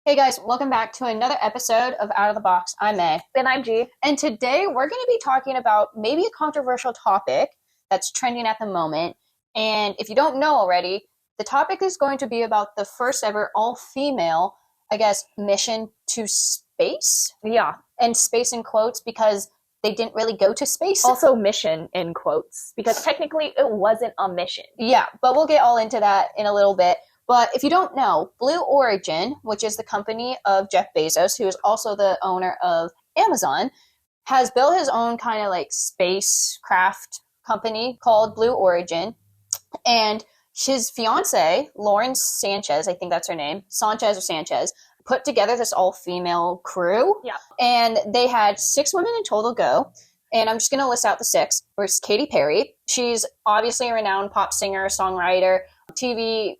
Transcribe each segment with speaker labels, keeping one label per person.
Speaker 1: Hey guys, welcome back to another episode of Out of the Box. I'm May.
Speaker 2: And I'm G.
Speaker 1: And today we're going to be talking about maybe a controversial topic that's trending at the moment. And if you don't know already, the topic is going to be about the first ever all-female, mission to space.
Speaker 2: Yeah.
Speaker 1: And space in quotes because they didn't really go to space.
Speaker 2: Also mission in quotes, because technically it wasn't a mission.
Speaker 1: Yeah, but we'll get all into that in a little bit. But if you don't know, Blue Origin, which is the company of Jeff Bezos, who is also the owner of Amazon, has built his own kind of like spacecraft company called Blue Origin. And his fiance, Lauren Sanchez, I think that's her name, Sanchez, put together this all-female crew.
Speaker 2: Yeah.
Speaker 1: And they had 6 women in total go. And I'm just going to list out the 6. First, Katy Perry. She's obviously a renowned pop singer, songwriter, TV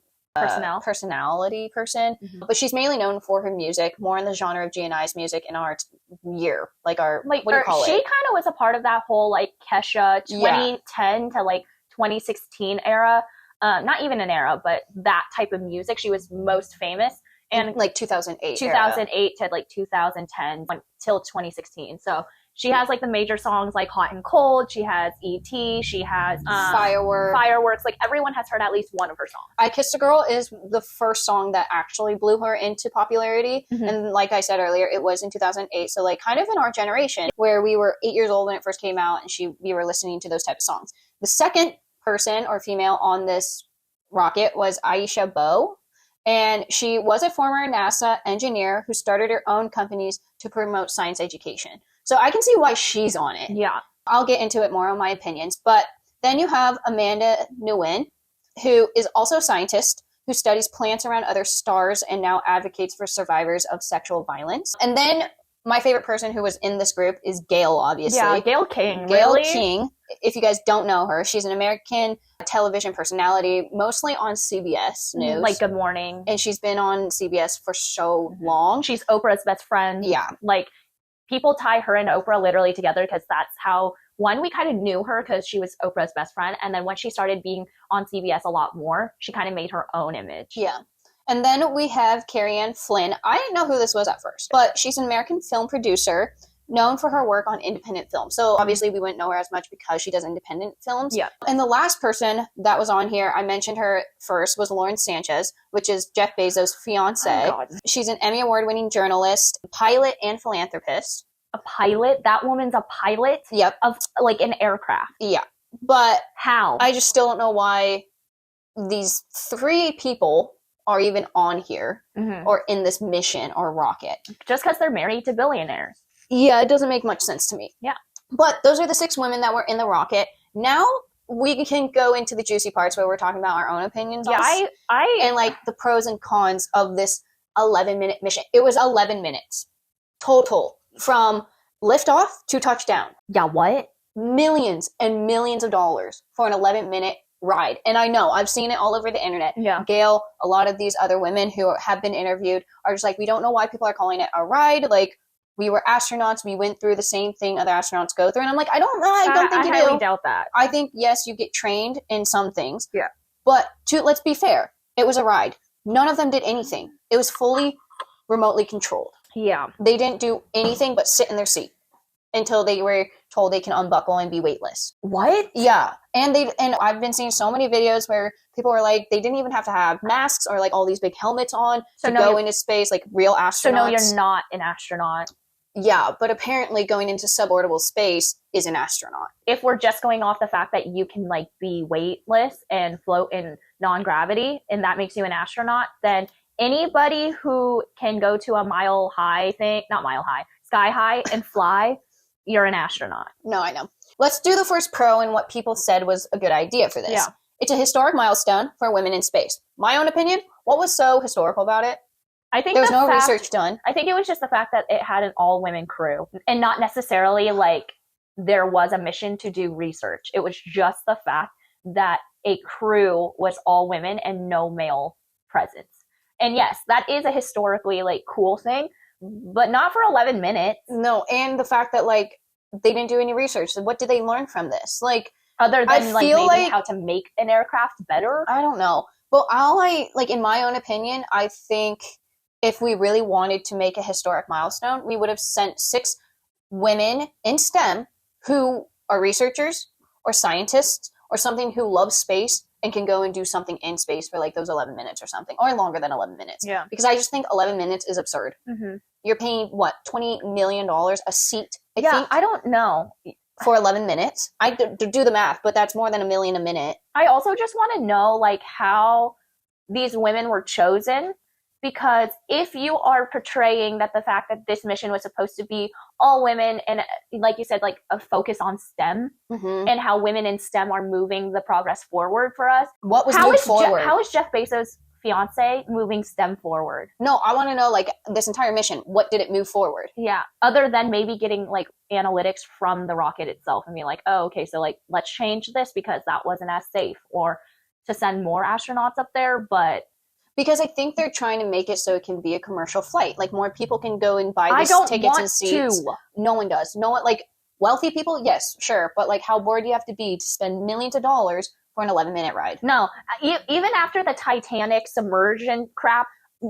Speaker 1: personality person, but she's mainly known for her music, more in the genre of G&I's music in our year, what do you call it?
Speaker 2: She kind of was a part of that whole like Kesha 2010 to like 2016 era, not even an era, but that type of music. She was most famous and
Speaker 1: like 2008
Speaker 2: to like 2010 till 2016. So she has like the major songs like Hot and Cold. She has E.T. She has Fireworks. Like everyone has heard at least one of her songs.
Speaker 1: I Kissed a Girl is the first song that actually blew her into popularity. Mm-hmm. And like I said earlier, it was in 2008. So like kind of in our generation where we were 8 years old when it first came out and we were listening to those type of songs. The second person or female on this rocket was Aisha Bowe. And she was a former NASA engineer who started her own companies to promote science education. So I can see why she's on it.
Speaker 2: Yeah.
Speaker 1: I'll get into it more on my opinions. But then you have Amanda Nguyen, who is also a scientist who studies plants around other stars and now advocates for survivors of sexual violence. And then my favorite person who was in this group is Gail, obviously.
Speaker 2: Yeah, Gail King.
Speaker 1: Gail
Speaker 2: really?
Speaker 1: King. If you guys don't know her, she's an American television personality, mostly on CBS News.
Speaker 2: Like Good Morning.
Speaker 1: And she's been on CBS for so long.
Speaker 2: She's Oprah's best friend.
Speaker 1: Yeah.
Speaker 2: Like, people tie her and Oprah literally together because that's how, one, we kind of knew her because she was Oprah's best friend. And then when she started being on CBS a lot more, she kind of made her own image.
Speaker 1: Yeah. And then we have Carrie Ann Flynn. I didn't know who this was at first, but she's an American film producer known for her work on independent films. So obviously we wouldn't know her as much because she does independent films.
Speaker 2: Yeah.
Speaker 1: And the last person that was on here, I mentioned her first, was Lauren Sanchez, which is Jeff Bezos' fiance.
Speaker 2: Oh,
Speaker 1: she's an Emmy Award-winning journalist, pilot, and philanthropist.
Speaker 2: A pilot? That woman's a pilot?
Speaker 1: Yep.
Speaker 2: Of like an aircraft.
Speaker 1: Yeah. But
Speaker 2: how?
Speaker 1: I just still don't know why these 3 people are even on here or in this mission or rocket.
Speaker 2: Just because they're married to billionaires.
Speaker 1: Yeah, it doesn't make much sense to me.
Speaker 2: Yeah.
Speaker 1: But those are the 6 women that were in the rocket. Now we can go into the juicy parts where we're talking about our own opinions.
Speaker 2: Yeah,
Speaker 1: and like the pros and cons of this 11-minute mission. It was 11 minutes total from liftoff to touchdown.
Speaker 2: Yeah, what?
Speaker 1: Millions and millions of dollars for an 11-minute ride. And I know, I've seen it all over the internet.
Speaker 2: Yeah.
Speaker 1: Gail, a lot of these other women who have been interviewed are just like, we don't know why people are calling it a ride. Like, we were astronauts. We went through the same thing other astronauts go through. And I'm like, I don't know. I don't think you do.
Speaker 2: I highly doubt that.
Speaker 1: I think, yes, you get trained in some things.
Speaker 2: Yeah.
Speaker 1: But let's be fair. It was a ride. None of them did anything. It was fully remotely controlled.
Speaker 2: Yeah.
Speaker 1: They didn't do anything but sit in their seat until they were told they can unbuckle and be weightless.
Speaker 2: What?
Speaker 1: Yeah. And I've been seeing so many videos where people are like, they didn't even have to have masks or like all these big helmets on to go into space, like real astronauts.
Speaker 2: So no, you're not an astronaut.
Speaker 1: Yeah, but apparently going into suborbital space is an astronaut.
Speaker 2: If we're just going off the fact that you can like be weightless and float in non-gravity and that makes you an astronaut, then anybody who can go to a sky high and fly, you're an astronaut.
Speaker 1: No, I know. Let's do the first pro and what people said was a good idea for this.
Speaker 2: Yeah.
Speaker 1: It's a historic milestone for women in space. My own opinion, what was so historical about it?
Speaker 2: I think
Speaker 1: there was no research done.
Speaker 2: I think it was just the fact that it had an all-women crew and not necessarily like there was a mission to do research. It was just the fact that a crew was all women and no male presence. And yes, that is a historically like cool thing, but not for 11 minutes.
Speaker 1: No, and the fact that like they didn't do any research. What did they learn from this? Like
Speaker 2: other than like maybe how to make an aircraft better?
Speaker 1: I don't know. But in my own opinion, I think if we really wanted to make a historic milestone, we would have sent 6 women in STEM who are researchers or scientists or something who love space and can go and do something in space for like those 11 minutes or something, or longer than 11 minutes.
Speaker 2: Yeah.
Speaker 1: Because I just think 11 minutes is absurd.
Speaker 2: Mm-hmm.
Speaker 1: You're paying, what, $20 million a seat, I think,
Speaker 2: I don't know.
Speaker 1: for 11 minutes. I do the math, but that's more than $1 million a minute.
Speaker 2: I also just want to know, like, how these women were chosen. Because if you are portraying that the fact that this mission was supposed to be all women and, like you said, like a focus on STEM and how women in STEM are moving the progress forward for us.
Speaker 1: What was moved forward?
Speaker 2: How is Jeff Bezos' fiance moving STEM forward?
Speaker 1: No, I want to know, like, this entire mission, what did it move forward?
Speaker 2: Yeah, other than maybe getting, like, analytics from the rocket itself and being like, oh, okay, so, like, let's change this because that wasn't as safe, or to send more astronauts up there, but...
Speaker 1: Because I think they're trying to make it so it can be a commercial flight. Like, more people can go and buy these tickets and seats. No one does. No one, like, wealthy people, yes, sure. But, like, how bored do you have to be to spend millions of dollars for an 11-minute ride?
Speaker 2: No. Even after the Titanic submersion crap,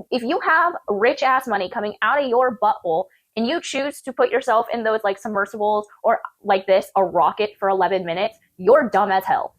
Speaker 2: if you have rich-ass money coming out of your butthole and you choose to put yourself in those, like, submersibles or, like this, a rocket for 11 minutes, you're dumb as hell.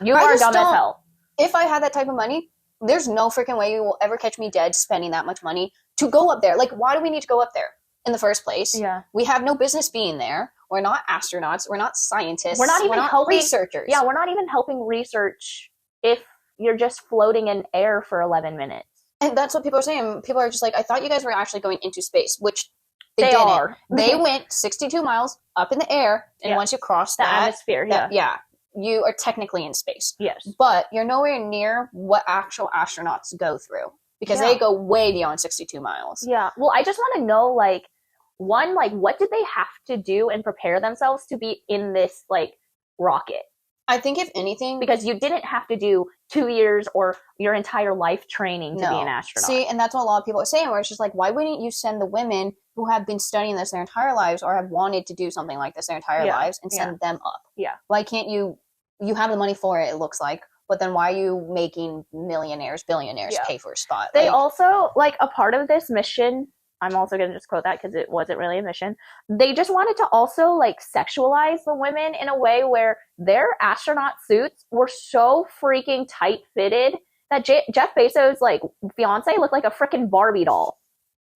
Speaker 2: You are dumb as hell.
Speaker 1: If I had that type of money... There's no freaking way you will ever catch me dead spending that much money to go up there. Like, why do we need to go up there in the first place?
Speaker 2: Yeah.
Speaker 1: We have no business being there. We're not astronauts. We're not scientists.
Speaker 2: We're not even helping
Speaker 1: researchers.
Speaker 2: Yeah, we're not even helping research if you're just floating in air for 11 minutes.
Speaker 1: And that's what people are saying. People are just like, I thought you guys were actually going into space, which they didn't.
Speaker 2: Are.
Speaker 1: They went 62 miles up in the air, and once you cross
Speaker 2: the atmosphere,
Speaker 1: you are technically in space.
Speaker 2: Yes.
Speaker 1: But you're nowhere near what actual astronauts go through because they go way beyond 62 miles.
Speaker 2: Yeah. Well, I just want to know, like, one, like, what did they have to do and prepare themselves to be in this, like, rocket?
Speaker 1: I think if anything...
Speaker 2: Because you didn't have to do 2 years or your entire life training to be an astronaut.
Speaker 1: See, and that's what a lot of people are saying, where it's just like, why wouldn't you send the women who have been studying this their entire lives or have wanted to do something like this their entire lives and send them up?
Speaker 2: Yeah.
Speaker 1: Why can't you have the money for it looks like, but then why are you making millionaires, billionaires pay for a spot?
Speaker 2: They also, like, a part of this mission, I'm also going to just quote that because it wasn't really a mission, they just wanted to also, like, sexualize the women in a way where their astronaut suits were so freaking tight-fitted that Jeff Bezos' like fiance looked like a freaking Barbie doll.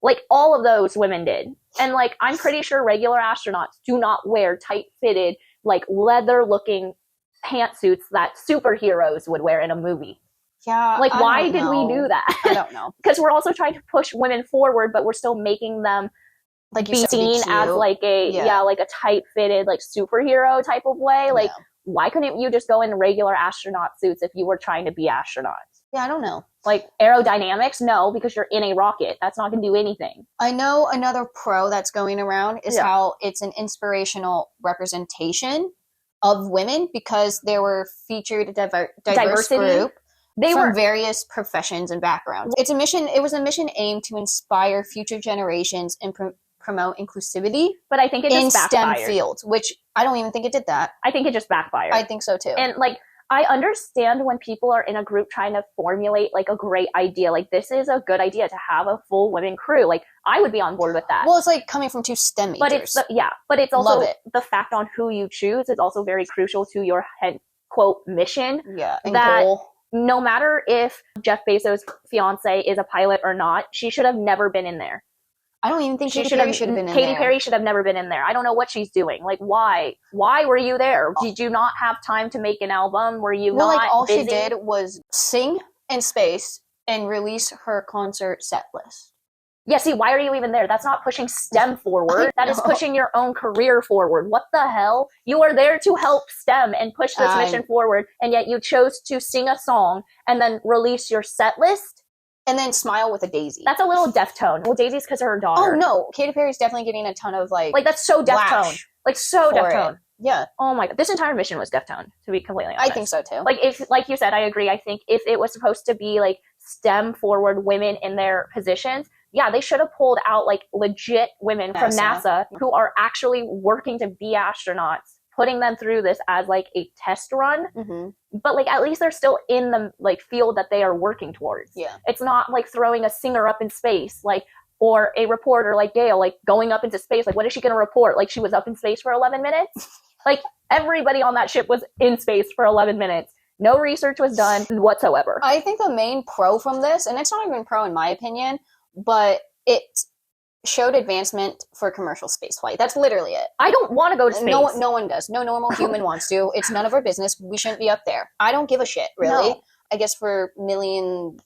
Speaker 2: Like, all of those women did. And, like, I'm pretty sure regular astronauts do not wear tight-fitted, like, leather-looking pantsuits that superheroes would wear in a movie.
Speaker 1: Yeah.
Speaker 2: Like, why did we do that?
Speaker 1: I don't know.
Speaker 2: Because we're also trying to push women forward, but we're still making them
Speaker 1: like
Speaker 2: be seen as like a like a tight-fitted, like, superhero type of way. Like, why couldn't you just go in regular astronaut suits if you were trying to be astronauts?
Speaker 1: Yeah, I don't know.
Speaker 2: Like, aerodynamics? No, because you're in a rocket. That's not going to do anything.
Speaker 1: I know another pro that's going around is how it's an inspirational representation of women because they were featured a diverse group from various professions and backgrounds. It was a mission aimed to inspire future generations and promote inclusivity.
Speaker 2: But I think it just backfired.
Speaker 1: In STEM fields, which I don't even think it did that.
Speaker 2: I think it just backfired.
Speaker 1: I think so too.
Speaker 2: And, like, I understand when people are in a group trying to formulate, like, a great idea. Like, this is a good idea to have a full women crew. Like, I would be on board with that.
Speaker 1: Well, it's like coming from 2 STEM majors.
Speaker 2: But it's also the fact on who you choose is also very crucial to your head quote mission.
Speaker 1: Yeah, and
Speaker 2: that
Speaker 1: goal.
Speaker 2: No matter if Jeff Bezos' fiance is a pilot or not, she should have never been in there.
Speaker 1: I don't even think Katy Perry should have been in there.
Speaker 2: Katy Perry should have never been in there. I don't know what she's doing. Like, why? Why were you there? Did you not have time to make an album? Were you not
Speaker 1: like, all
Speaker 2: busy?
Speaker 1: she did was sing in space and release her concert set list.
Speaker 2: Yeah, see, why are you even there? That's not pushing STEM forward. That is pushing your own career forward. What the hell? You are there to help STEM and push this mission forward, and yet you chose to sing a song and then release your set list?
Speaker 1: And then smile with a daisy.
Speaker 2: That's a little Deftone. Well, Daisy's because of her daughter.
Speaker 1: Oh, no. Katy Perry's definitely getting a ton of, like
Speaker 2: that's so Deftone. Like, so Deftone.
Speaker 1: Yeah.
Speaker 2: Oh, my God. This entire mission was Deftone, to be completely honest.
Speaker 1: I think so, too.
Speaker 2: Like, like you said, I agree. I think if it was supposed to be, like, STEM-forward women in their positions, yeah, they should have pulled out, like, legit women from NASA who are actually working to be astronauts putting them through this as like a test run, but like at least they're still in the like field that they are working towards.
Speaker 1: Yeah.
Speaker 2: It's not like throwing a singer up in space, like, or a reporter like Gail, like going up into space. Like, what is she going to report? Like, she was up in space for 11 minutes? Like, everybody on that ship was in space for 11 minutes. No research was done whatsoever.
Speaker 1: I think the main pro from this, and it's not even pro in my opinion, but it showed advancement for commercial spaceflight. That's literally it.
Speaker 2: I don't want to go to space.
Speaker 1: No one does. No normal human wants to. It's none of our business. We shouldn't be up there. I don't give a shit, really.
Speaker 2: No.
Speaker 1: I guess for $1 million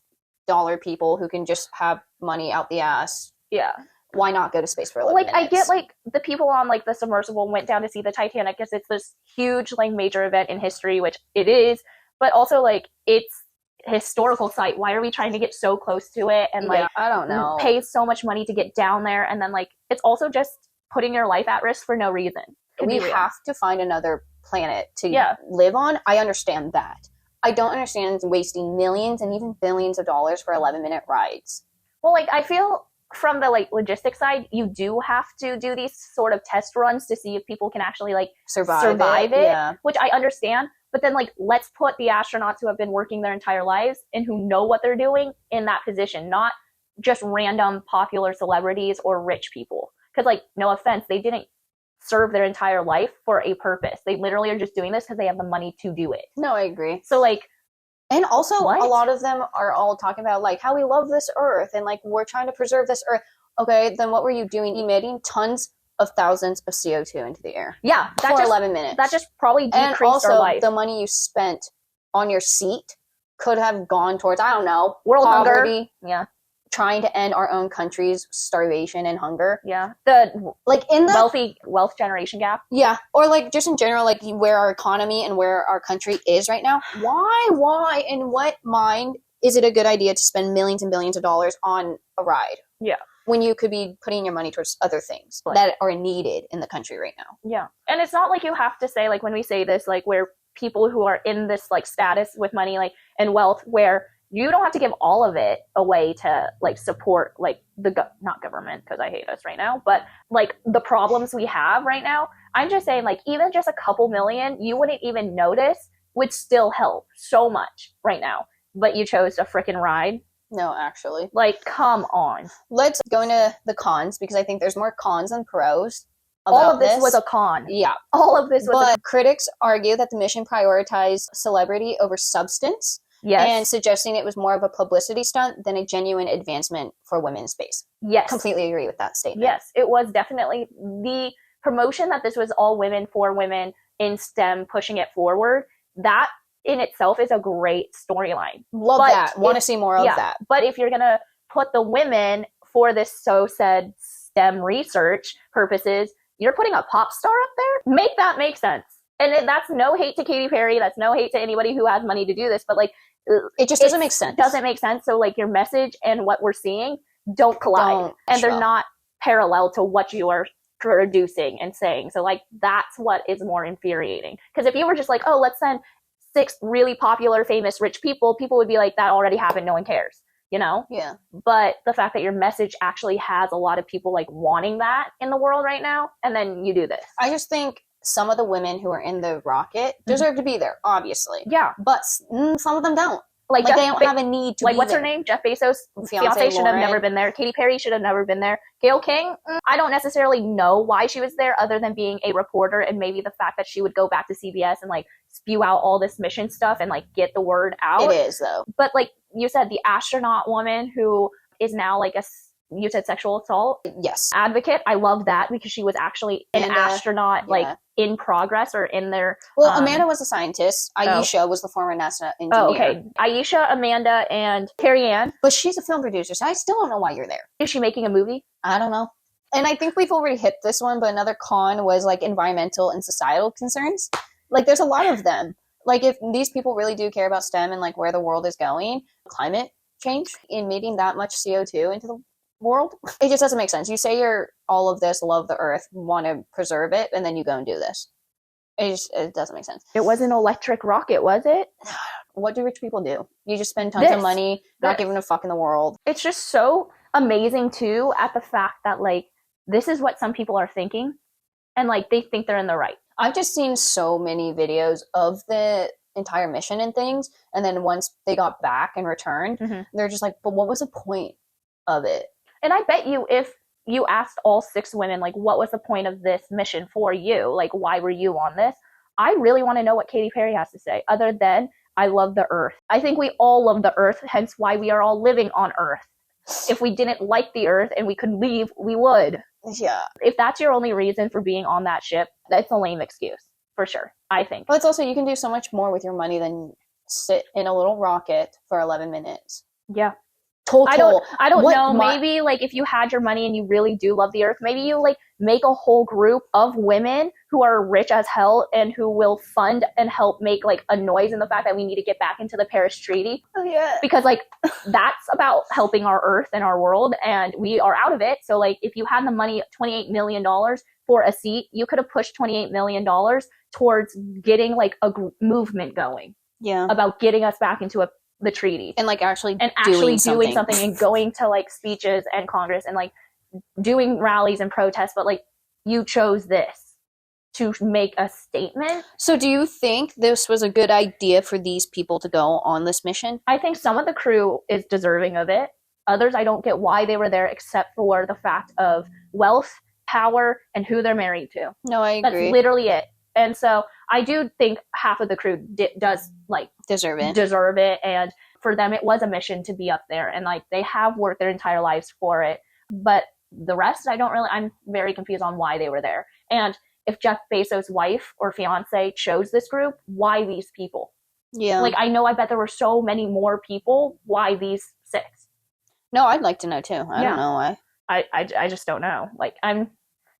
Speaker 1: people who can just have money out the ass.
Speaker 2: Yeah.
Speaker 1: Why not go to space for 11
Speaker 2: like,
Speaker 1: minutes?
Speaker 2: I get, like, the people on, like, the submersible went down to see the Titanic because it's this huge, like, major event in history, which it is, but also, like, it's a historical site. Why are we trying to get so close to it and, like,
Speaker 1: I don't know,
Speaker 2: pay so much money to get down there? And then, like, it's also just putting your life at risk for no reason.
Speaker 1: We have to find another planet to live on. I understand that. I don't understand wasting millions and even billions of dollars for 11-minute rides.
Speaker 2: Well, like, I feel from the, like, logistics side, you do have to do these sort of test runs to see if people can actually, like, survive it, which I understand. But then, like, let's put the astronauts who have been working their entire lives and who know what they're doing in that position, not just random popular celebrities or rich people. Because, like, no offense, they didn't serve their entire life for a purpose. They literally are just doing this because they have the money to do it.
Speaker 1: No, I agree.
Speaker 2: So, like,
Speaker 1: and also, a lot of them are all talking about, like, how we love this Earth and, like, we're trying to preserve this Earth. Okay, then what were you doing? Emitting tons of thousands of CO2 into the air.
Speaker 2: Yeah.
Speaker 1: For 11 minutes.
Speaker 2: That just probably decreased our life.
Speaker 1: And also, the money you spent on your seat could have gone towards, I don't know,
Speaker 2: world
Speaker 1: poverty.
Speaker 2: Hunger. Yeah.
Speaker 1: Trying to end our own country's starvation and hunger.
Speaker 2: Yeah. The, like,
Speaker 1: in the
Speaker 2: wealth generation gap.
Speaker 1: Yeah. Or, like, just in general, like, where our economy and where our country is right now. Why, in what mind is it a good idea to spend millions and billions of dollars on a ride?
Speaker 2: Yeah.
Speaker 1: When you could be putting your money towards other things that are needed in the country right now.
Speaker 2: Yeah. And it's not like you have to say, like, when we say this, like, where people who are in this, like, status with money, like, and wealth, where you don't have to give all of it away to, like, support, like, not government, because I hate us right now, but, like, the problems we have right now. I'm just saying, like, even just a couple million you wouldn't even notice would still help so much right now. But you chose a frickin' ride.
Speaker 1: No, actually.
Speaker 2: Like, come on.
Speaker 1: Let's go into the cons, because I think there's more cons than pros.
Speaker 2: All of this was a con.
Speaker 1: Yeah.
Speaker 2: All of this was
Speaker 1: But critics argue that the mission prioritized celebrity over substance.
Speaker 2: Yes.
Speaker 1: And suggesting it was more of a publicity stunt than a genuine advancement for women in space.
Speaker 2: Yes.
Speaker 1: Completely agree with that statement.
Speaker 2: Yes, it was definitely the promotion that this was all women for women in STEM, pushing it forward. That in itself is a great storyline.
Speaker 1: Love that. Want to see more of that.
Speaker 2: But if you're going to put the women for this so-said STEM research purposes, you're putting a pop star up there? Make that make sense. And that's no hate to Katy Perry. That's no hate to anybody who has money to do this. But, like,
Speaker 1: it just doesn't make sense.
Speaker 2: Doesn't make sense. So, like, your message and what we're seeing don't collide. They're not parallel to what you are producing and saying. So, like, that's what is more infuriating. Because if you were just like, oh, let's send 6 really popular, famous, rich people would be like, that already happened. No one cares. You know?
Speaker 1: Yeah.
Speaker 2: But the fact that your message actually has a lot of people, like, wanting that in the world right now, and then you do this.
Speaker 1: I just think some of the women who are in the rocket deserve to be there, obviously.
Speaker 2: Yeah.
Speaker 1: But some of them don't.
Speaker 2: Like
Speaker 1: they don't have a need to be there.
Speaker 2: Like, what's her name? Jeff Bezos' fiance should have never been there. Katy Perry should have never been there. Gayle King, I don't necessarily know why she was there other than being a reporter, and maybe the fact that she would go back to CBS and, like, spew out all this mission stuff and, like, get the word out.
Speaker 1: It is, though.
Speaker 2: But, like you said, the astronaut woman who is now, like, you said sexual assault?
Speaker 1: Yes.
Speaker 2: Advocate. I love that because she was actually an astronaut, like, in progress or in their...
Speaker 1: Well, Amanda was a scientist. Aisha was the former NASA engineer.
Speaker 2: Oh, okay. Aisha, Amanda, and Carrie Ann.
Speaker 1: But she's a film producer, so I still don't know why you're there.
Speaker 2: Is she making a movie?
Speaker 1: I don't know. And I think we've already hit this one, but another con was, like, environmental and societal concerns. Like, there's a lot of them. Like, if these people really do care about STEM and, like, where the world is going, climate change, emitting that much CO2 into the world, it just doesn't make sense. You say you're all of this, love the earth, want to preserve it, and then you go and do this. It doesn't make sense.
Speaker 2: It was an electric rocket, was it?
Speaker 1: What do rich people do? You just spend tons of money, not giving a fuck in the world.
Speaker 2: It's just so amazing, too, at the fact that, like, this is what some people are thinking, and, like, they think they're in the right.
Speaker 1: I've just seen so many videos of the entire mission and things, and then once they got back and returned, they're just like, but what was the point of it?
Speaker 2: And I bet you if you asked all 6 women, like, what was the point of this mission for you? Like, why were you on this? I really want to know what Katy Perry has to say, other than, I love the Earth. I think we all love the Earth, hence why we are all living on Earth. If we didn't like the Earth and we could leave, we would.
Speaker 1: Yeah.
Speaker 2: If that's your only reason for being on that ship, that's a lame excuse, for sure, I think.
Speaker 1: But it's also, you can do so much more with your money than sit in a little rocket for 11 minutes.
Speaker 2: Yeah.
Speaker 1: Total.
Speaker 2: I don't know. Maybe, like, if you had your money and you really do love the Earth, maybe you, like, make a whole group of women who are rich as hell and who will fund and help make, like, a noise in the fact that we need to get back into the Paris Treaty.
Speaker 1: Oh, yeah.
Speaker 2: Because, like, that's about helping our Earth and our world, and we are out of it. So, like, if you had the money, $28 million for a seat, you could have pushed $28 million towards getting, like, a movement going.
Speaker 1: Yeah.
Speaker 2: About getting us back into the treaty.
Speaker 1: And, like, actually
Speaker 2: doing something and going to, like, speeches and Congress and, like, doing rallies and protests. But, like, you chose this to make a statement.
Speaker 1: So do you think this was a good idea for these people to go on this mission?
Speaker 2: I think some of the crew is deserving of it. Others, I don't get why they were there, except for the fact of wealth, power, and who they're married to.
Speaker 1: No, I agree.
Speaker 2: That's literally it. And so I do think half of the crew does, like, deserve it. And for them, it was a mission to be up there. And, like, they have worked their entire lives for it. But the rest, I'm very confused on why they were there. And if Jeff Bezos' wife or fiance chose this group, why these people?
Speaker 1: Yeah.
Speaker 2: Like, I bet there were so many more people. Why these 6?
Speaker 1: No, I'd like to know too. I don't know why.
Speaker 2: I just don't know. Like, I'm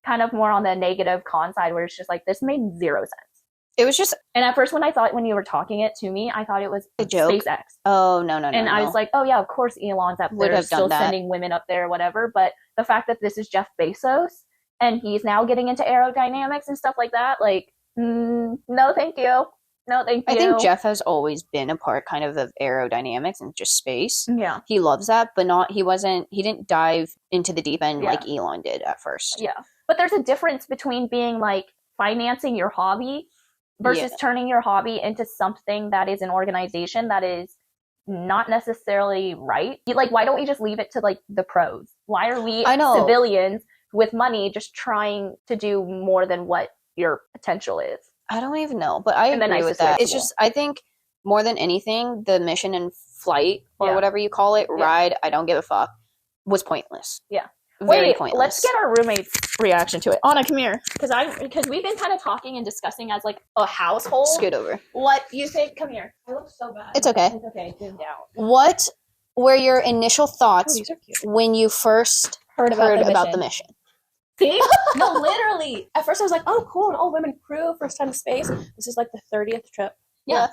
Speaker 2: kind of more on the negative con side where it's just like, this made zero sense.
Speaker 1: It was just,
Speaker 2: and at first when you were talking it to me, I thought it was
Speaker 1: a joke.
Speaker 2: SpaceX.
Speaker 1: Oh, no.
Speaker 2: And I was like, oh yeah, of course Elon's up there still sending women up there or whatever. But the fact that this is Jeff Bezos and he's now getting into aerodynamics and stuff like that, like, no thank you. No thank you.
Speaker 1: I think Jeff has always been a part kind of aerodynamics and just space.
Speaker 2: Yeah.
Speaker 1: He loves that, but he didn't dive into the deep end like Elon did at first.
Speaker 2: Yeah. But there's a difference between being, like, financing your hobby versus turning your hobby into something that is an organization that is not necessarily right. Like, why don't we just leave it to, like, the pros? Why are we civilians with money just trying to do more than what your potential is?
Speaker 1: I don't even know, but I agree with that. It's just, I think more than anything, the mission and flight or whatever you call it, ride, I don't give a fuck, was pointless.
Speaker 2: Yeah.
Speaker 1: Very pointless.
Speaker 2: Let's get our roommate's reaction to it. Anna, come here. Because we've been kind of talking and discussing as, like, a household.
Speaker 1: Scoot over.
Speaker 2: What you think? Come here.
Speaker 3: I look so bad.
Speaker 1: It's okay.
Speaker 2: It's okay. Zoom down.
Speaker 1: What were your initial thoughts when you first heard about the mission?
Speaker 2: See?
Speaker 3: No, literally. At first I was like, oh, cool, an all-women crew, first time to space. This is, like, the 30th trip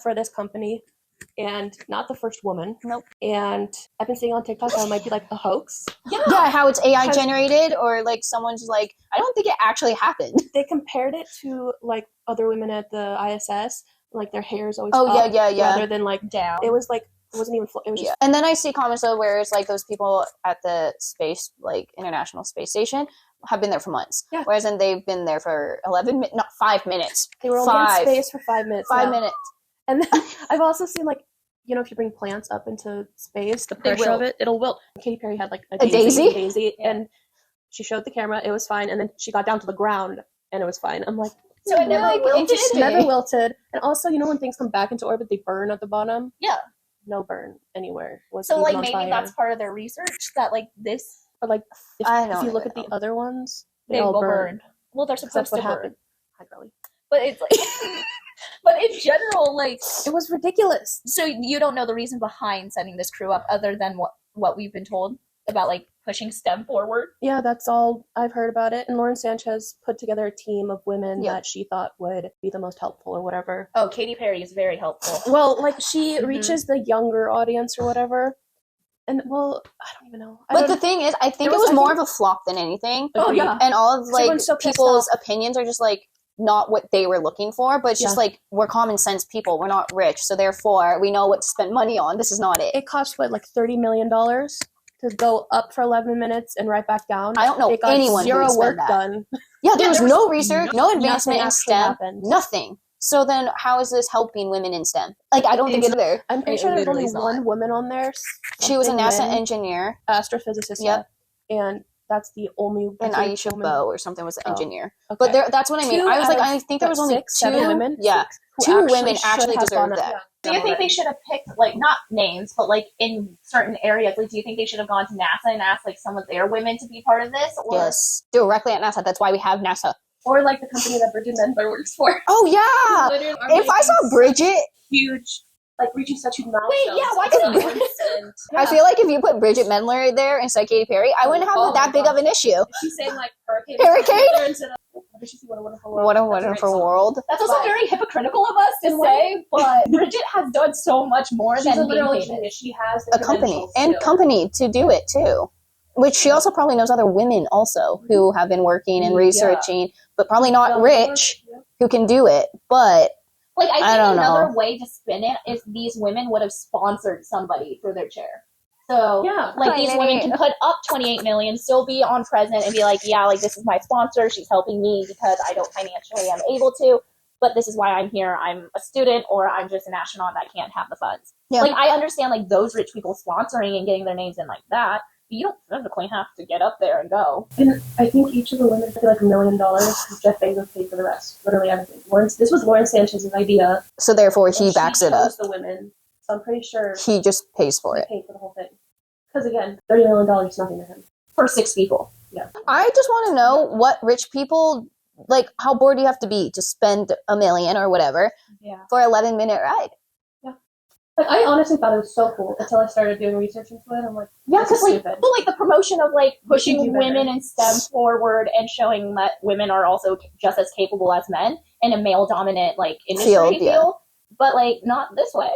Speaker 3: for this company. And not the first woman.
Speaker 1: Nope.
Speaker 3: And I've been seeing on TikTok how it might be, like, a hoax.
Speaker 1: Yeah, how it's AI generated, or, like, someone's like, I don't think it actually happened.
Speaker 3: They compared it to, like, other women at the ISS. Like, their hair is always rather than, like,
Speaker 2: down.
Speaker 3: It was, like, it wasn't even it was just...
Speaker 1: And then I see comments, though, where it's, like, those people at the space, like, International Space Station have been there for months. Yeah. Whereas then they've been there for 5 minutes.
Speaker 3: They were only in space for 5 minutes.
Speaker 1: 5 minutes.
Speaker 3: And then I've also seen, like, you know, if you bring plants up into space, the pressure of it, it'll wilt. Katy Perry had, like, a daisy, and she showed the camera, it was fine, and then she got down to the ground, and it was fine. I'm like,
Speaker 2: so it never wilted?
Speaker 3: Never wilted. And also, you know, when things come back into orbit, they burn at the bottom?
Speaker 2: Yeah.
Speaker 3: No burn anywhere.
Speaker 2: So, like, maybe that's part of their research, that, like, this...
Speaker 3: Or, like, if you look at the other ones, they all burn.
Speaker 2: Well, they're supposed to burn.
Speaker 3: Hi, girlie.
Speaker 2: But it's, like... But in general, like...
Speaker 3: It was ridiculous.
Speaker 2: So you don't know the reason behind sending this crew up other than what we've been told about, like, pushing STEM forward?
Speaker 3: Yeah, that's all I've heard about it. And Lauren Sanchez put together a team of women that she thought would be the most helpful or whatever.
Speaker 2: Oh, Katy Perry is very helpful.
Speaker 3: Well, like, she reaches the younger audience or whatever. And, well, I don't even know.
Speaker 1: But the thing is, I think it was more of a flop than anything.
Speaker 3: Oh, yeah.
Speaker 1: And all of, like, people's opinions are just, like, not what they were looking for, but it's just like, we're common sense people, we're not rich, so therefore we know what to spend money on. This is not it.
Speaker 3: It cost like $30 million to go up for 11 minutes and right back down.
Speaker 1: I don't know anyone
Speaker 3: zero
Speaker 1: who would
Speaker 3: work
Speaker 1: spend that.
Speaker 3: done.
Speaker 1: Yeah, there was no research, no advancement in STEM,
Speaker 3: happened.
Speaker 1: nothing. So then how is this helping women in STEM? Like, I don't think it's there.
Speaker 3: I'm pretty sure there's only one woman on there.
Speaker 1: She was a NASA engineer.
Speaker 3: Astrophysicist, yeah. And that's the only
Speaker 1: And Aisha Bowe or something was an engineer.
Speaker 3: Okay.
Speaker 1: But that's what I mean. I was like, I think there was only
Speaker 3: 7 women.
Speaker 1: Yeah. 2 women actually deserve that.
Speaker 2: Yeah. Do you think they should have picked, like, not names, but, like, in certain areas? Like, do you think they should have gone to NASA and asked, like, some of their women to be part of this? Or,
Speaker 1: yes. Directly at NASA. That's why we have NASA.
Speaker 3: Or, like, the company that Bridget Mendler works for.
Speaker 1: Oh, yeah. If I saw Bridget.
Speaker 3: Huge, like, reaching such huge milestones.
Speaker 2: Wait, yeah, why couldn't
Speaker 1: I feel like if you put Bridget Mendler there instead of Katy Perry, I wouldn't have that big of an issue.
Speaker 3: She's saying, like, hurricane? Did she see What a Wonderful World?
Speaker 1: What a Wonderful World.
Speaker 2: That's also very hypocritical of us to say, but Bridget has done so much more than
Speaker 3: literally
Speaker 2: being famous.
Speaker 3: she has
Speaker 1: A company to do it too. Which she also probably knows other women also who have been working and researching, but probably not rich, who can do it. But
Speaker 2: like, I think
Speaker 1: another
Speaker 2: way to spin it is these women would have sponsored somebody for their chair. So, like, these women can put up $28 million, still be on present, and be like, yeah, like, this is my sponsor. She's helping me because I don't financially am able to, but this is why I'm here. I'm a student, or I'm just an astronaut that can't have the funds. Yeah. Like, I understand, like, those rich people sponsoring and getting their names in like that. You don't physically have to get up there and go.
Speaker 3: And I think each of the women paid like $1 million because Jeff Bezos paid for the rest. Literally everything. This was Lauren Sanchez's idea.
Speaker 1: So therefore he backs it up.
Speaker 3: The women. So I'm pretty sure
Speaker 1: he just pays for it.
Speaker 3: Paid for the whole thing. Because again, $30 million is nothing to him.
Speaker 2: For 6 people.
Speaker 3: Yeah.
Speaker 1: I just want to know what rich people, like, how bored do you have to be to spend $1 million or whatever for an 11-minute ride?
Speaker 3: Like, I honestly thought it was so cool until I started doing research into it. I'm like,
Speaker 2: yeah, because like the promotion of like pushing women in STEM forward and showing that women are also just as capable as men in a male-dominant like industry field, but like not this way.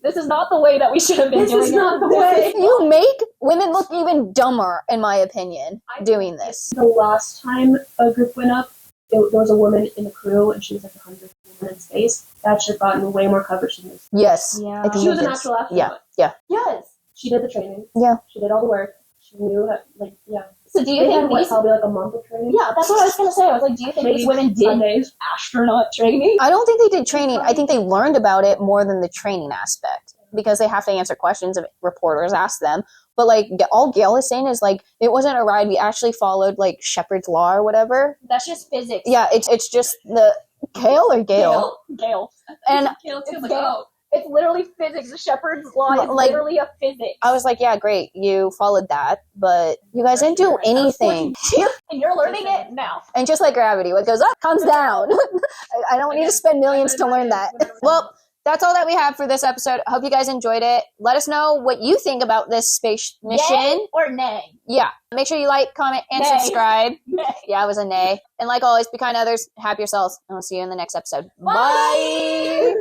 Speaker 2: This is not the way that we should have been doing it. This is not the way.
Speaker 1: You make women look even dumber, in my opinion, doing this.
Speaker 3: The last time a group went up, there was a woman in the crew, and she was like 100 women in space. That should have gotten way more coverage than this.
Speaker 1: Yes.
Speaker 2: Yeah.
Speaker 1: I think
Speaker 3: she was an actual astronaut.
Speaker 1: Yeah.
Speaker 3: Yes. She did the training.
Speaker 1: Yeah.
Speaker 3: She did all the work. She knew how, like, yeah.
Speaker 2: So do you think
Speaker 3: probably like a month of training?
Speaker 2: Yeah, that's what I was going to say. I was like, do you think these women did astronaut training?
Speaker 1: I don't think they did training. I think they learned about it more than the training aspect, because they have to answer questions if reporters ask them. But, like, all Gail is saying is, like, it wasn't a ride. We actually followed, like, Shepard's law or whatever.
Speaker 2: That's just physics.
Speaker 1: Yeah, it's just the... Gail or Gail?
Speaker 2: Gail.
Speaker 1: And
Speaker 2: it's Gail. It's literally physics. The Shepard's law is literally a physics.
Speaker 1: I was like, yeah, great. You followed that, but you guys didn't do anything.
Speaker 2: And you're learning it now.
Speaker 1: And just like gravity, what goes up comes down. I don't need to spend millions to learn that. Well, that's all that we have for this episode. I hope you guys enjoyed it. Let us know what you think about this space mission.
Speaker 2: Yay or nay?
Speaker 1: Yeah. Make sure you like, comment, and subscribe.
Speaker 2: Nay.
Speaker 1: Yeah, it was a nay. And like always, be kind to others, happy yourselves, and we'll see you in the next episode. Bye.